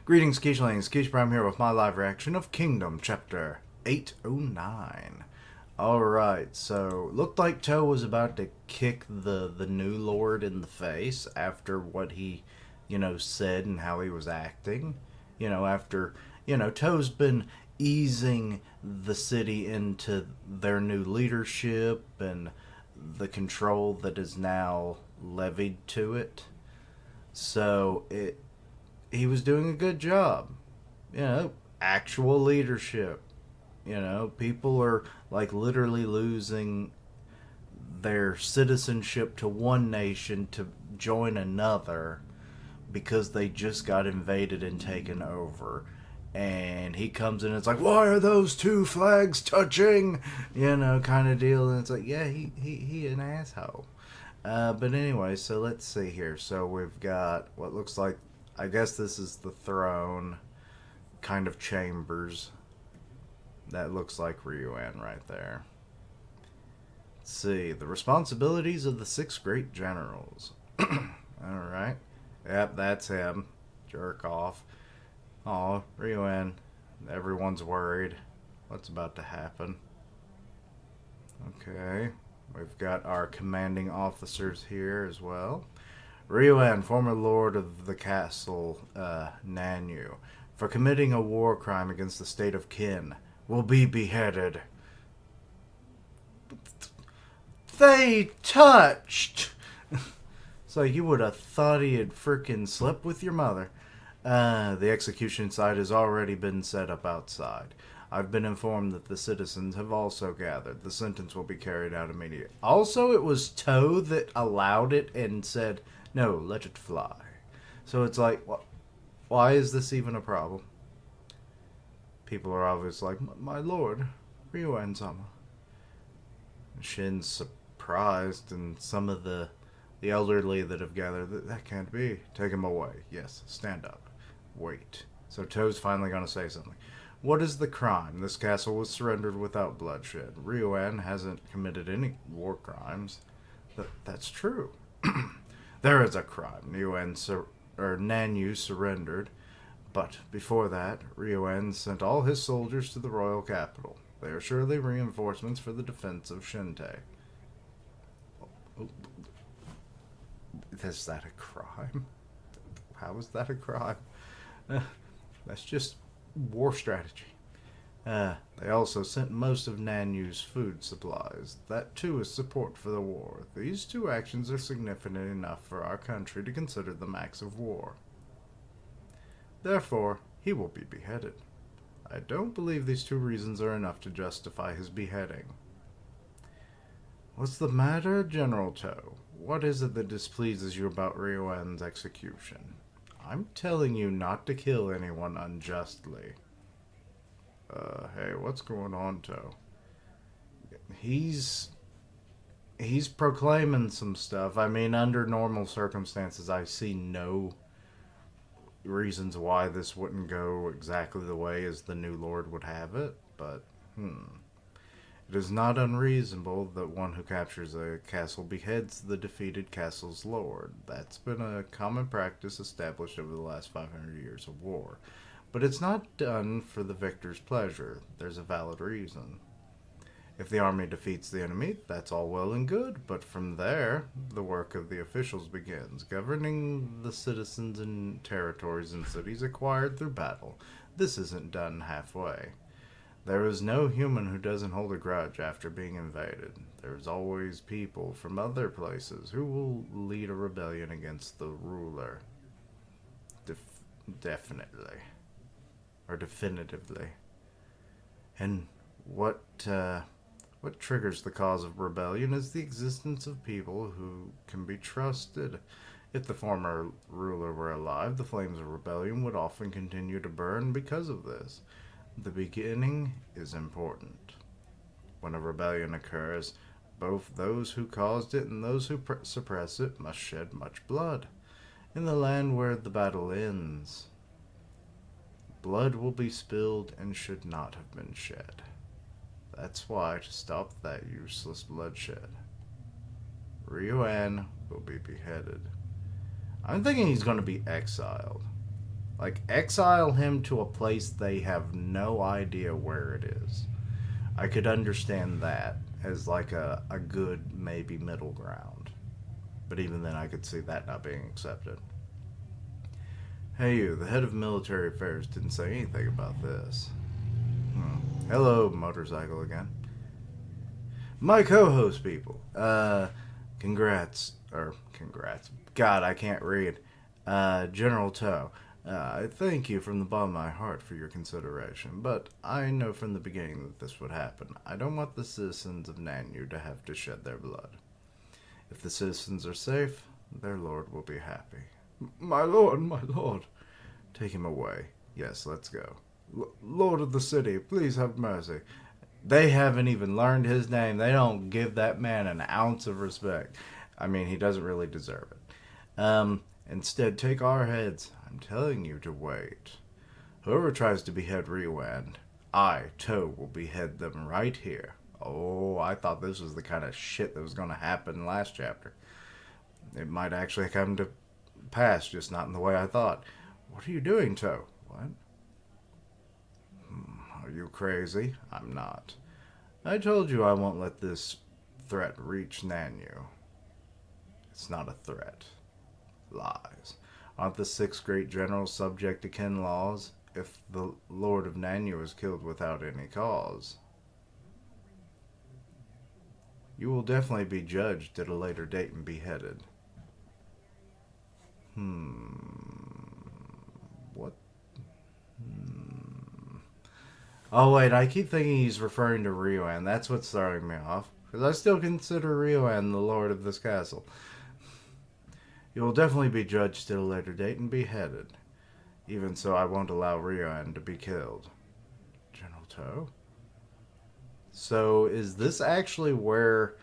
Greetings, Keishlings. Keish Prime here with my live reaction of Kingdom Chapter 809. Alright, so looked like Toe was about to kick the new Lord in the face after what he, said and how he was acting. Toe's been easing the city into their new leadership and the control that is now levied to it. So he was doing a good job. Actual leadership. People are like literally losing their citizenship to one nation to join another because they just got invaded and taken over. And he comes in and it's like, why are those two flags touching? Kind of deal. And it's like, yeah, he an asshole. But anyway, so let's see here. So we've got what looks like, I guess this is the throne kind of chambers. That looks like Ryuan right there. Let's see. The responsibilities of the six great generals. Alright. Yep, that's him. Jerk off. Aw, Ryuan. Everyone's worried. What's about to happen? Okay. We've got our commanding officers here as well. Ryuan, former lord of the castle Nanyu, for committing a war crime against the state of Qin, will be beheaded. They touched! So you would have thought he had frickin' slept with your mother. The execution site has already been set up outside. I've been informed that the citizens have also gathered. The sentence will be carried out immediately. Also, it was Toe that allowed it and said, no, let it fly. So it's like, why is this even a problem? People are obviously like, my lord, Ryuan-sama. Shin's surprised, and some of the elderly that have gathered, that can't be. Take him away. Yes, stand up. Wait. So Toe's finally going to say something. What is the crime? This castle was surrendered without bloodshed. Ryuan hasn't committed any war crimes. That's true. There is a crime. Nanyu surrendered, but before that, Ryuan sent all his soldiers to the royal capital. They are surely reinforcements for the defense of Shinte. Is that a crime? How is that a crime? That's just war strategy. They also sent most of Nanyu's food supplies. That too is support for the war. These two actions are significant enough for our country to consider them acts of war. Therefore, he will be beheaded. I don't believe these two reasons are enough to justify his beheading. What's the matter, General Toe? What is it that displeases you about Ryuan's execution? I'm telling you not to kill anyone unjustly. Hey, what's going on, Toe? He's proclaiming some stuff. I mean, under normal circumstances, I see no reasons why this wouldn't go exactly the way as the new lord would have it, but, It is not unreasonable that one who captures a castle beheads the defeated castle's lord. That's been a common practice established over the last 500 years of war. But it's not done for the victor's pleasure. There's a valid reason. If the army defeats the enemy, that's all well and good, but from there, the work of the officials begins, governing the citizens in territories and cities acquired through battle. This isn't done halfway. There is no human who doesn't hold a grudge after being invaded. There's always people from other places who will lead a rebellion against the ruler. Definitely. Or definitively. And what triggers the cause of rebellion is the existence of people who can be trusted. If the former ruler were alive, the flames of rebellion would often continue to burn because of this. The beginning is important. When a rebellion occurs, both those who caused it and those who suppress it must shed much blood. In the land where the battle ends, blood will be spilled and should not have been shed. That's why, to stop that useless bloodshed, Ryuan will be beheaded. I'm thinking he's going to be exiled. Like, exile him to a place they have no idea where it is. I could understand that as like a good, maybe middle ground. But even then, I could see that not being accepted. Hey, you, the head of military affairs didn't say anything about this. Hello, motorcycle again. My co-host people. Congrats. God, I can't read. General Toe. I thank you from the bottom of my heart for your consideration, but I know from the beginning that this would happen. I don't want the citizens of Nanu to have to shed their blood. If the citizens are safe, their lord will be happy. My lord. Take him away. Yes, let's go. Lord of the city, please have mercy. They haven't even learned his name. They don't give that man an ounce of respect. I mean, he doesn't really deserve it. Instead, take our heads. I'm telling you to wait. Whoever tries to behead Riwan, I, Toe, will behead them right here. Oh, I thought this was the kind of shit that was going to happen last chapter. It might actually come to pass, just not in the way I thought. What are you doing, Toe? What? Are you crazy? I'm not. I told you I won't let this threat reach Nanu. It's not a threat. Lies. Aren't the 6 great generals subject to kin laws if the Lord of Nanu is killed without any cause? You will definitely be judged at a later date and beheaded. What? Oh, wait, I keep thinking he's referring to Riwan. That's what's throwing me off. Because I still consider Riwan the lord of this castle. You will definitely be judged at a later date and beheaded. Even so, I won't allow Riwan to be killed. General Toe? So, is this actually where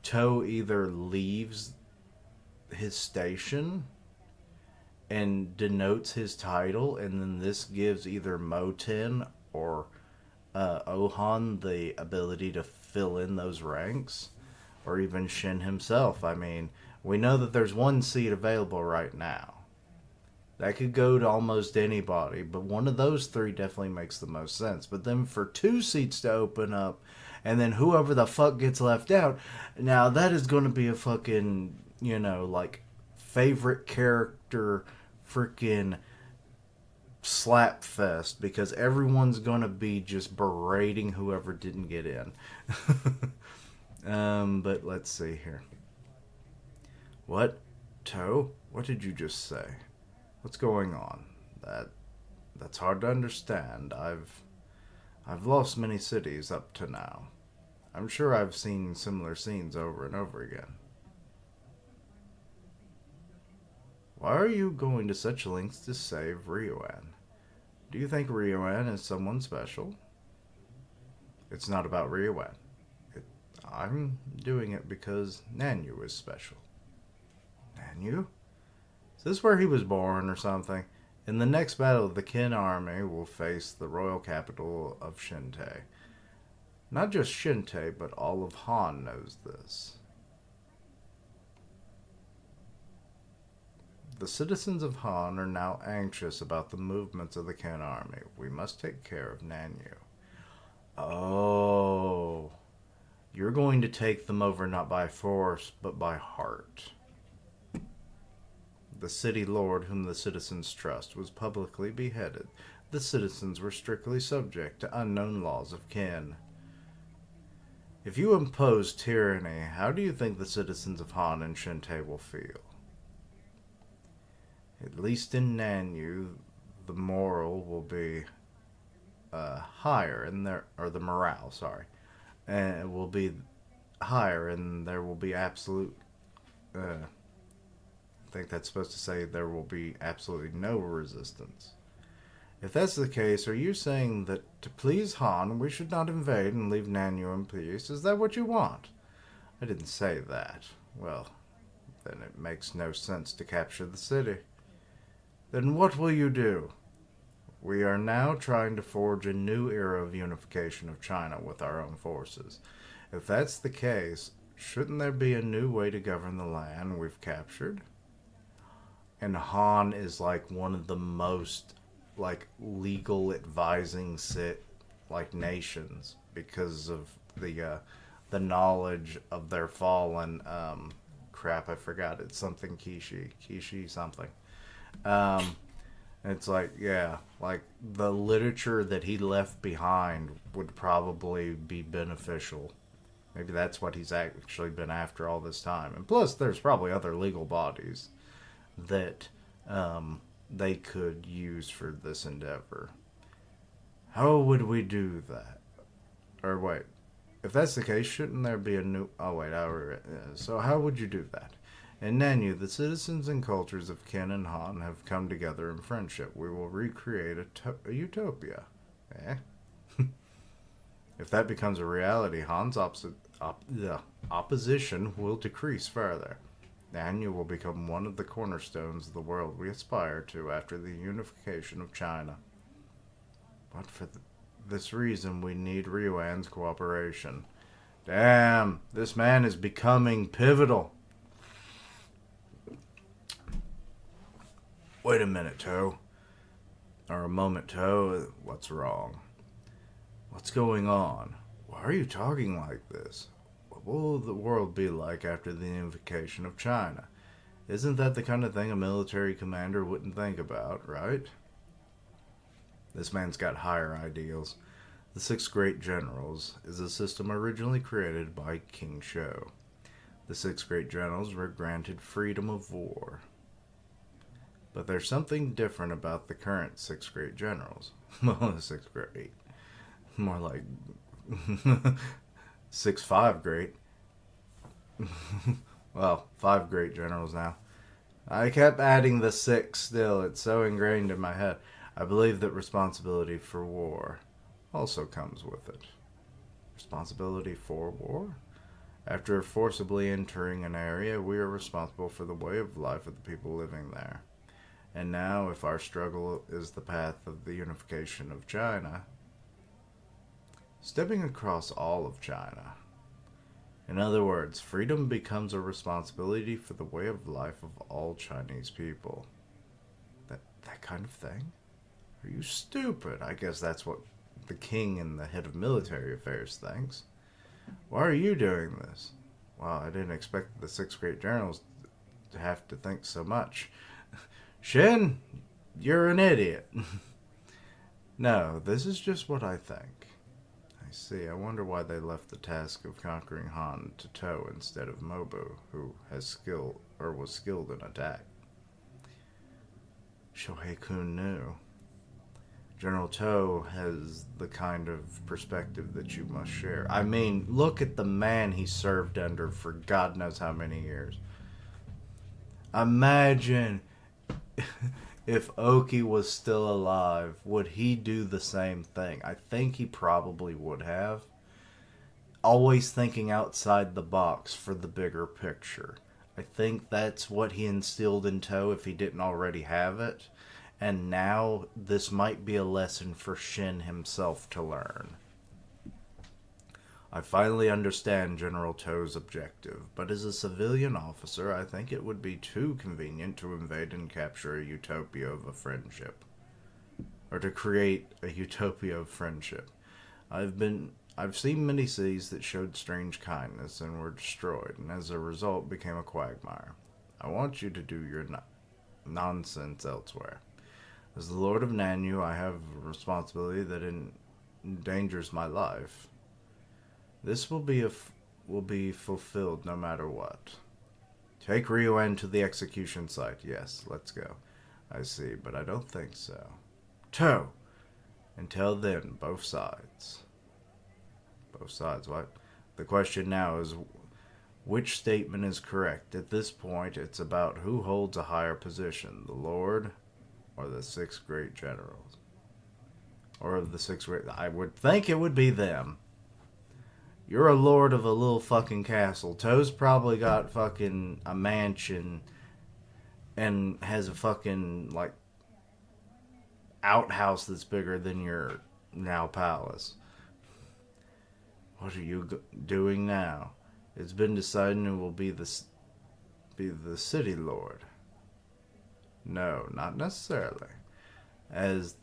Toe either leaves his station and denotes his title, and then this gives either Moten or Ohan the ability to fill in those ranks, or even Shin himself? I mean, we know that there's one seat available right now. That could go to almost anybody, but one of those 3 definitely makes the most sense. But then for 2 seats to open up, and then whoever the fuck gets left out, now that is going to be a fucking, like, favorite character freaking slap fest, because everyone's going to be just berating whoever didn't get in. But let's see here. What? Toe? What did you just say? What's going on? That's hard to understand. I've lost many cities up to now. I'm sure I've seen similar scenes over and over again. Why are you going to such lengths to save Riwan? Do you think Riwan is someone special? It's not about Riwan. I'm doing it because Nanu is special. Nanu? Is this where he was born or something? In the next battle, the Qin army will face the royal capital of Shinte. Not just Shinte, but all of Han knows this. The citizens of Han are now anxious about the movements of the Qin army. We must take care of Nanu. Oh. You're going to take them over not by force, but by heart. The city lord whom the citizens trust was publicly beheaded. The citizens were strictly subject to unknown laws of Qin. If you impose tyranny, how do you think the citizens of Han and Shinte will feel? At least in Nanu, the moral will be higher, and the morale, sorry, and it will be higher, and there will be absolute. I think that's supposed to say there will be absolutely no resistance. If that's the case, are you saying that to please Han, we should not invade and leave Nanu in peace? Is that what you want? I didn't say that. Well, then it makes no sense to capture the city. Then what will you do? We are now trying to forge a new era of unification of China with our own forces. If that's the case, shouldn't there be a new way to govern the land we've captured? And Han is like one of the most like legal advising like nations because of the knowledge of their fallen crap. I forgot, it's something Kishi something. Um, it's like, yeah, like the literature that he left behind would probably be beneficial. Maybe that's what he's actually been after all this time. And plus, there's probably other legal bodies that they could use for this endeavor. How would we do that? Or wait, if that's the case, shouldn't there be a new? Oh wait, so how would you do that? In Nanu, the citizens and cultures of Ken and Han have come together in friendship. We will recreate a utopia. Eh? If that becomes a reality, the opposition will decrease further. Nanu will become one of the cornerstones of the world we aspire to after the unification of China. But for this reason, we need Ryuan's cooperation. Damn, this man is becoming pivotal. Wait a minute, Toe. Or a moment, Toe. What's wrong? What's going on? Why are you talking like this? What will the world be like after the unification of China? Isn't that the kind of thing a military commander wouldn't think about, right? This man's got higher ideals. The Six Great Generals is a system originally created by King Shou. The Six Great Generals were granted freedom of war. But there's something different about the current Six Great Generals. Well, Six Great. More like 6-5 great. Well, 5 great generals now. I kept adding the 6 still. It's so ingrained in my head. I believe that responsibility for war also comes with it. Responsibility for war? After forcibly entering an area, we are responsible for the way of life of the people living there. And now, if our struggle is the path of the unification of China, stepping across all of China. In other words, freedom becomes a responsibility for the way of life of all Chinese people. That kind of thing? Are you stupid? I guess that's what the king and the head of military affairs thinks. Why are you doing this? Well, I didn't expect the 6 great generals to have to think so much. Shin, you're an idiot. No, this is just what I think. I see. I wonder why they left the task of conquering Han to Toe instead of Mobu, who was skilled in attack. Shohei-kun knew. General Toe has the kind of perspective that you must share. I mean, look at the man he served under for God knows how many years. Imagine if Oki was still alive, would he do the same thing? I think he probably would have. Always thinking outside the box for the bigger picture. I think that's what he instilled in Toe if he didn't already have it. And now this might be a lesson for Shin himself to learn. I finally understand General Toe's objective, but as a civilian officer, I think it would be too convenient to invade and capture a utopia of a friendship. Or to create a utopia of friendship. I've seen many cities that showed strange kindness and were destroyed, and as a result became a quagmire. I want you to do your nonsense elsewhere. As the Lord of Nanu, I have a responsibility that endangers my life. This will be fulfilled no matter what. Take Ryuan to the execution site. Yes, let's go. I see, but I don't think so. Toe! Until then, both sides. Both sides, what? The question now is, which statement is correct? At this point, it's about who holds a higher position, the Lord or the 6 great generals. Or of the 6 great... I would think it would be them. You're a lord of a little fucking castle. Toe's probably got fucking a mansion and has a fucking, like, outhouse that's bigger than your now palace. What are you doing now? It's been decided it will be the city lord. No, not necessarily. As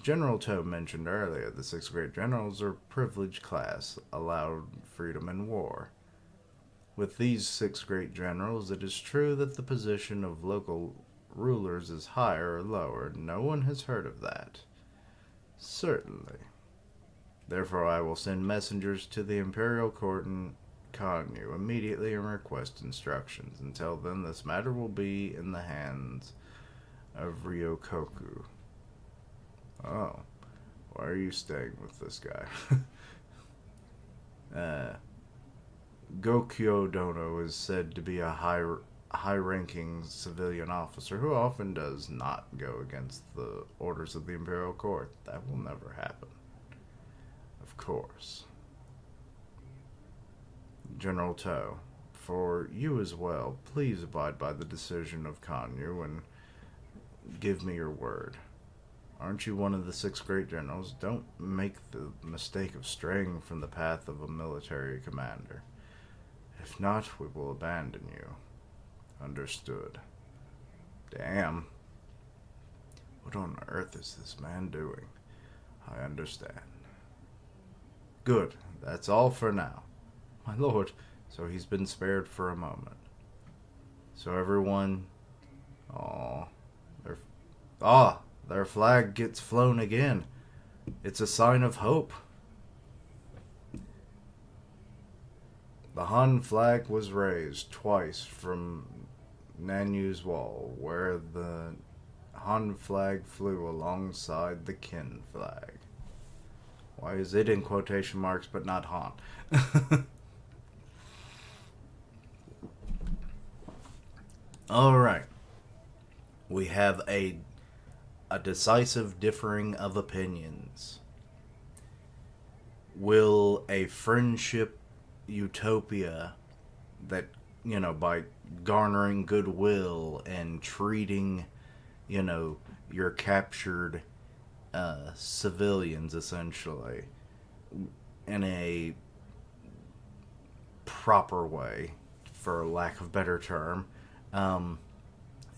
General Toe mentioned earlier, the six great generals are a privileged class allowed freedom in war. With these six great generals, it is true that the position of local rulers is higher or lower. No one has heard of that. Certainly. Therefore, I will send messengers to the imperial court in Kanyu immediately and request instructions, and tell them this matter will be in the hands of Ryokoku. Oh, why are you staying with this guy? Gokyo Dono is said to be a high-ranking civilian officer who often does not go against the orders of the imperial court. That will never happen. Of course. General Toe, for you as well, please abide by the decision of Kanyu and give me your word. Aren't you one of the six great generals? Don't make the mistake of straying from the path of a military commander. If not, we will abandon you. Understood. Damn. What on earth is this man doing? I understand. Good. That's all for now. My lord, so he's been spared for a moment. So everyone... their flag gets flown again. It's a sign of hope. The Han flag was raised twice from Nanyu's wall, where the Han flag flew alongside the Qin flag. Why is it in quotation marks but not Han? Alright. We have a decisive differing of opinions. Will a friendship utopia that, by garnering goodwill and treating, your captured civilians, essentially, in a proper way, for lack of a better term,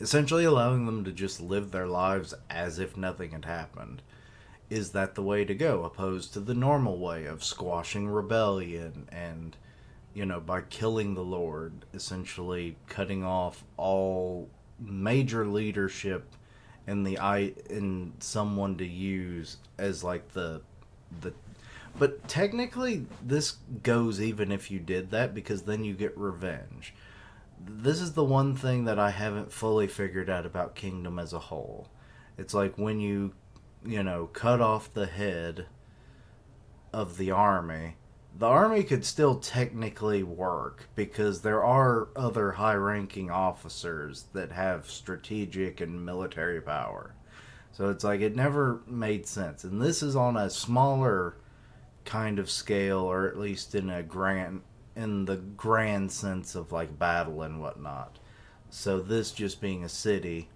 essentially allowing them to just live their lives as if nothing had happened. Is that the way to go, opposed to the normal way of squashing rebellion and, by killing the Lord, essentially cutting off all major leadership in someone to use as like the but technically this goes even if you did that, because then you get revenge. This is the one thing that I haven't fully figured out about Kingdom as a whole. It's like when you cut off the head of the army could still technically work, because there are other high-ranking officers that have strategic and military power. So it's like it never made sense. And this is on a smaller kind of scale, or at least in the grand sense of like battle and whatnot. So this just being a city,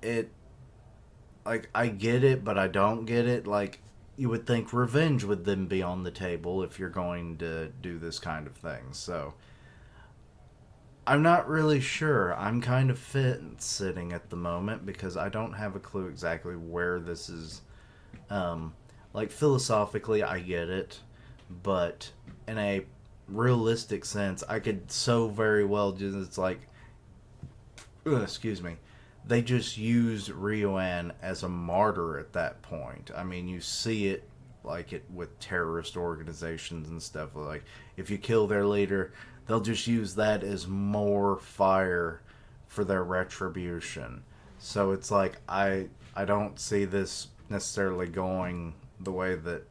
I get it, but I don't get it. Like, you would think revenge would then be on the table if you're going to do this kind of thing. So, I'm not really sure. I'm kind of sitting at the moment, because I don't have a clue exactly where this is. Philosophically, I get it, but in a realistic sense, I could so very well just, excuse me, they just used Rioan as a martyr at that point. I mean, you see it with terrorist organizations and stuff. Like, if you kill their leader, they'll just use that as more fire for their retribution. So it's like, I don't see this necessarily going the way that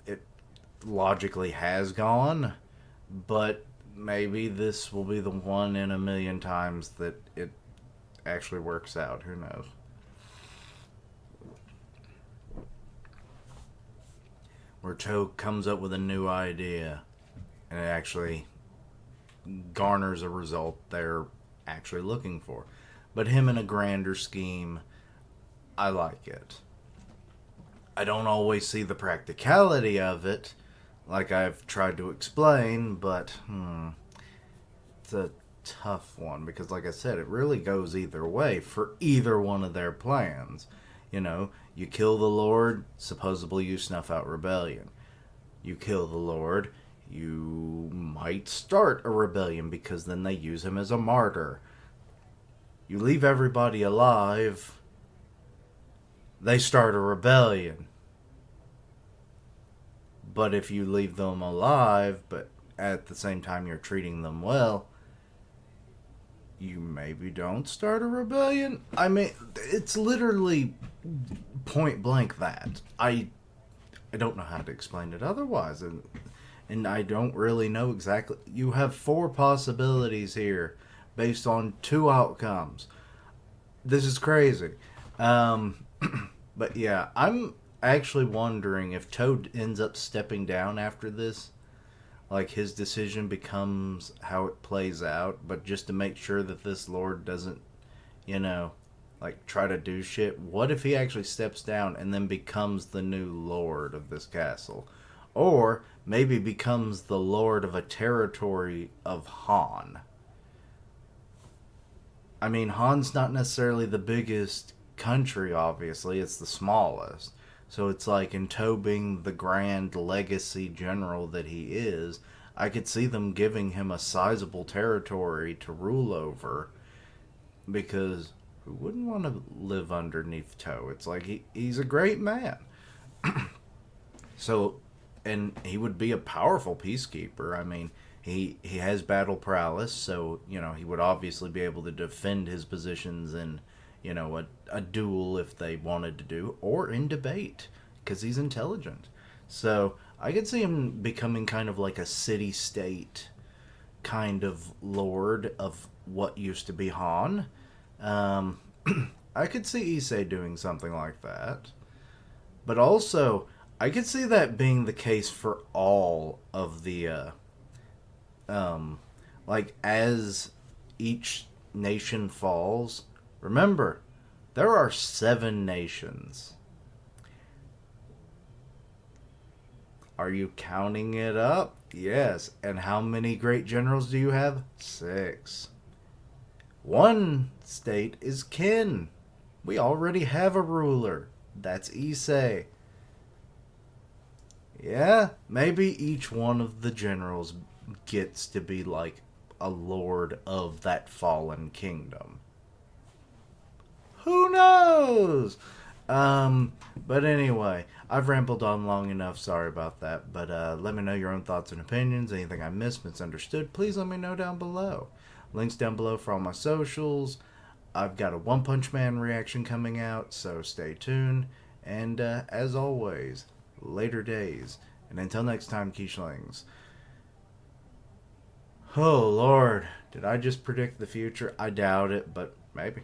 it logically has gone, but maybe this will be the one in a million times that it actually works out. Who knows? Where Toe comes up with a new idea and it actually garners a result they're actually looking for. But him in a grander scheme, I like it. I don't always see the practicality of it, like I've tried to explain, but tough one because, like I said, it really goes either way for either one of their plans. You know, you kill the Lord, supposedly you snuff out rebellion. You kill the Lord, you might start a rebellion because then they use him as a martyr. You leave everybody alive, they start a rebellion. But if you leave them alive, but at the same time you're treating them well, you maybe don't start a rebellion. I mean, it's literally point blank that. I don't know how to explain it otherwise, and I don't really know exactly. You have four possibilities here based on two outcomes. This is crazy. Um, but yeah, I'm actually wondering if Toad ends up stepping down after this. Like his decision becomes how it plays out, but just to make sure that this Lord doesn't, you know, like try to do shit. What if he actually steps down and then becomes the new Lord of this castle? Or maybe becomes the Lord of a territory of Han. I mean, Han's not necessarily the biggest country, obviously, it's the smallest. So it's like in Toad being the grand legacy general that he is, I could see them giving him a sizable territory to rule over because who wouldn't want to live underneath Toad? It's like he's a great man. So, and he would be a powerful peacekeeper. I mean, he has battle prowess, so you know he would obviously be able to defend his positions in a duel if they wanted to do, or in debate because he's intelligent. So I could see him becoming kind of like a city state kind of lord of what used to be Han. Um, I could see Issei doing something like that. But also, I could see that being the case for all of the, um, like, as each nation falls. Remember, there are 7 nations. Are you counting it up? Yes. And how many great generals do you have? 6. One state is Kin. We already have a ruler. That's Issei. Yeah, maybe each one of the generals gets to be like a lord of that fallen kingdom. Who knows? But anyway, I've rambled on long enough. Sorry about that. But let me know your own thoughts and opinions. Anything I missed, misunderstood, please let me know down below. Links down below for all my socials. I've got a One Punch Man reaction coming out, so stay tuned. And as always, later days. And until next time, Quichling. Oh, Lord. Did I just predict the future? I doubt it, but maybe.